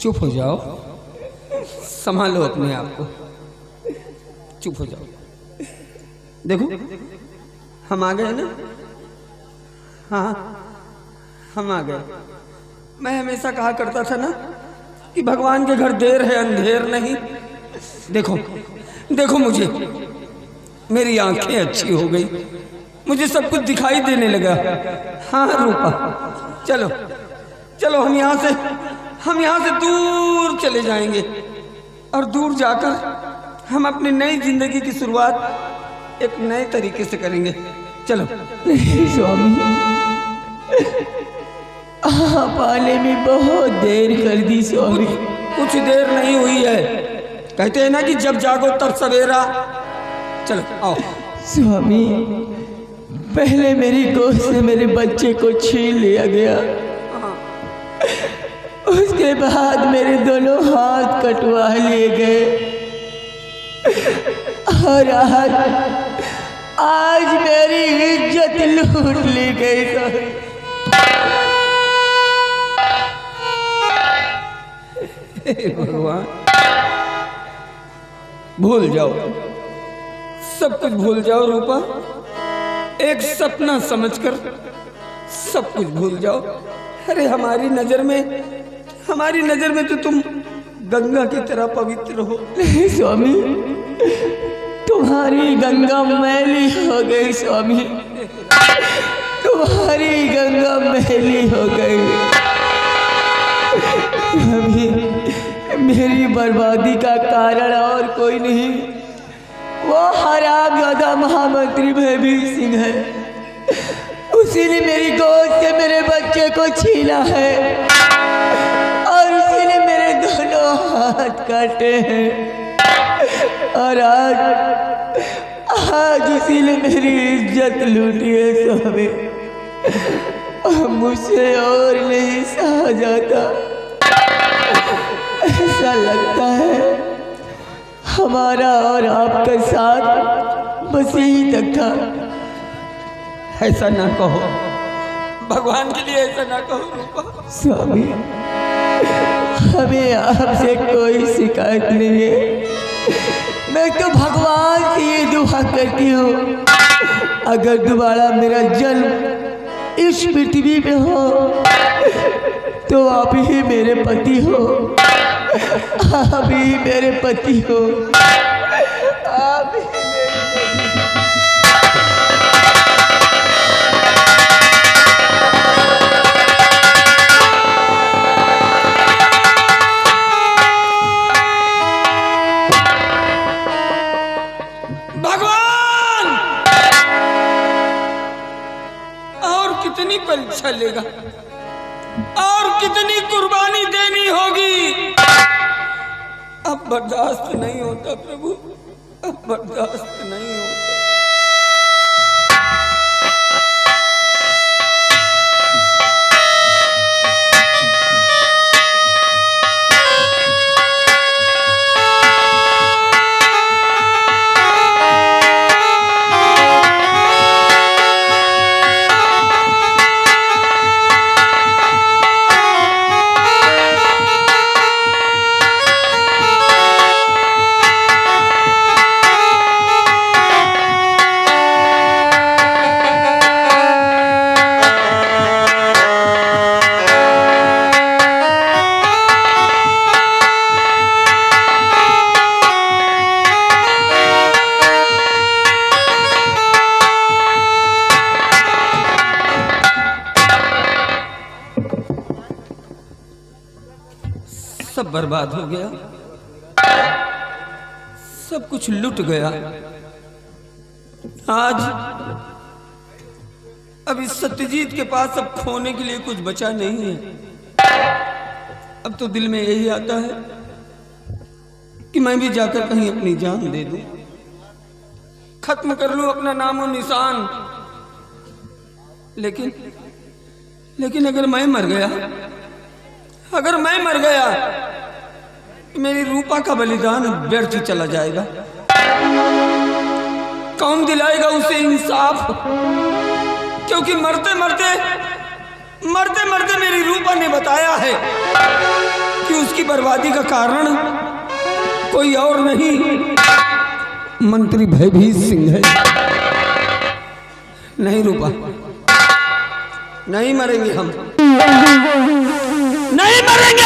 चुप हो जाओ, संभालो अपने आप को, चुप हो जाओ। देखो हम आ गए ना, हाँ हम आ गए। मैं हमेशा कहा करता था ना कि भगवान के घर देर है अंधेर नहीं। देखो देखो मुझे, मेरी आंखें अच्छी हो गई, मुझे सब कुछ दिखाई देने लगा। हाँ रूपा, चलो चलो हम यहाँ से दूर चले जाएंगे और दूर जाकर हम अपनी नई जिंदगी की शुरुआत एक नए तरीके से करेंगे। चलो। नहीं स्वामी, आप आने में बहुत देर कर दी स्वामी। कुछ देर नहीं हुई है, कहते हैं ना कि जब जागो तब सवेरा। चलो आओ। स्वामी, पहले मेरी गोद से मेरे बच्चे को छीन लिया गया, उसके बाद मेरे दोनों हाथ कटवा लिए गए और आज मेरी इज्जत लूट ली गई। भगवान, भूल जाओ, सब कुछ भूल जाओ रूपा, एक सपना समझकर सब कुछ भूल जाओ। अरे हमारी नजर में तो तुम गंगा की तरह पवित्र हो। नहीं स्वामी, तुम्हारी गंगा मैली हो गई स्वामी, तुम्हारी गंगा मैली हो गई स्वामी। मेरी बर्बादी का कारण और कोई नहीं, वो हरामजादा महामंत्री भयवीर सिंह है। उसी ने मेरी गोद से मेरे बच्चे को छीना है और उसी ने मेरे दोनों हाथ काटे हैं और आज उसी ने मेरी इज्जत लूटी है स्वामी। मुझसे और नहीं सहा जाता, ऐसा लगता है हमारा और आपका साथ बस यही तक था। ऐसा ना कहो, भगवान के लिए ऐसा ना कहो रूपा। स्वामी, हमें आपसे कोई शिकायत नहीं है, मैं तो भगवान से ये दुआ करती हूँ, अगर दोबारा मेरा जन्म इस पृथ्वी में हो तो आप ही मेरे पति हो, आप ही मेरे पति हो, आप ही भगवान और कितनी परीक्षा लेगा और कितनी कुर्बानी देनी होगी। अब बर्दाश्त नहीं होता प्रभु, अब बर्दाश्त नहीं होता। सब बर्बाद हो गया, सब कुछ लुट गया। आज अब इस सत्यजीत के पास अब खोने के लिए कुछ बचा नहीं है। अब तो दिल में यही आता है कि मैं भी जाकर कहीं अपनी जान दे दूं, खत्म कर लूं अपना नाम और निशान। लेकिन अगर मैं मर गया, अगर मैं मर गया, मेरी रूपा का बलिदान व्यर्थ चला जाएगा। कौन दिलाएगा उसे इंसाफ? क्योंकि मरते मरते मेरी रूपा ने बताया है कि उसकी बर्बादी का कारण कोई और नहीं, मंत्री भयभीत सिंह है। नहीं रूपा, नहीं मरेंगे हम, नहीं मरेंगे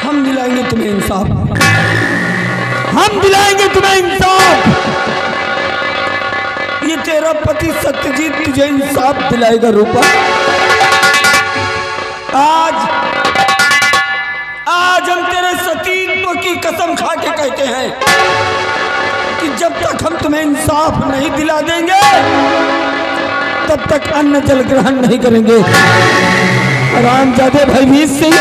हम दिलाएंगे तुम्हें इंसाफ, हम दिलाएंगे तुम्हें इंसाफ। ये तेरा पति सत्यजीत तुझे इंसाफ दिलाएगा रूपा। आज हम तेरे सतीत्व की कसम खा के कहते हैं कि जब तक हम तुम्हें इंसाफ नहीं दिला देंगे तब तक अन्न जल ग्रहण नहीं करेंगे। रामजादे भयभीत सिंह,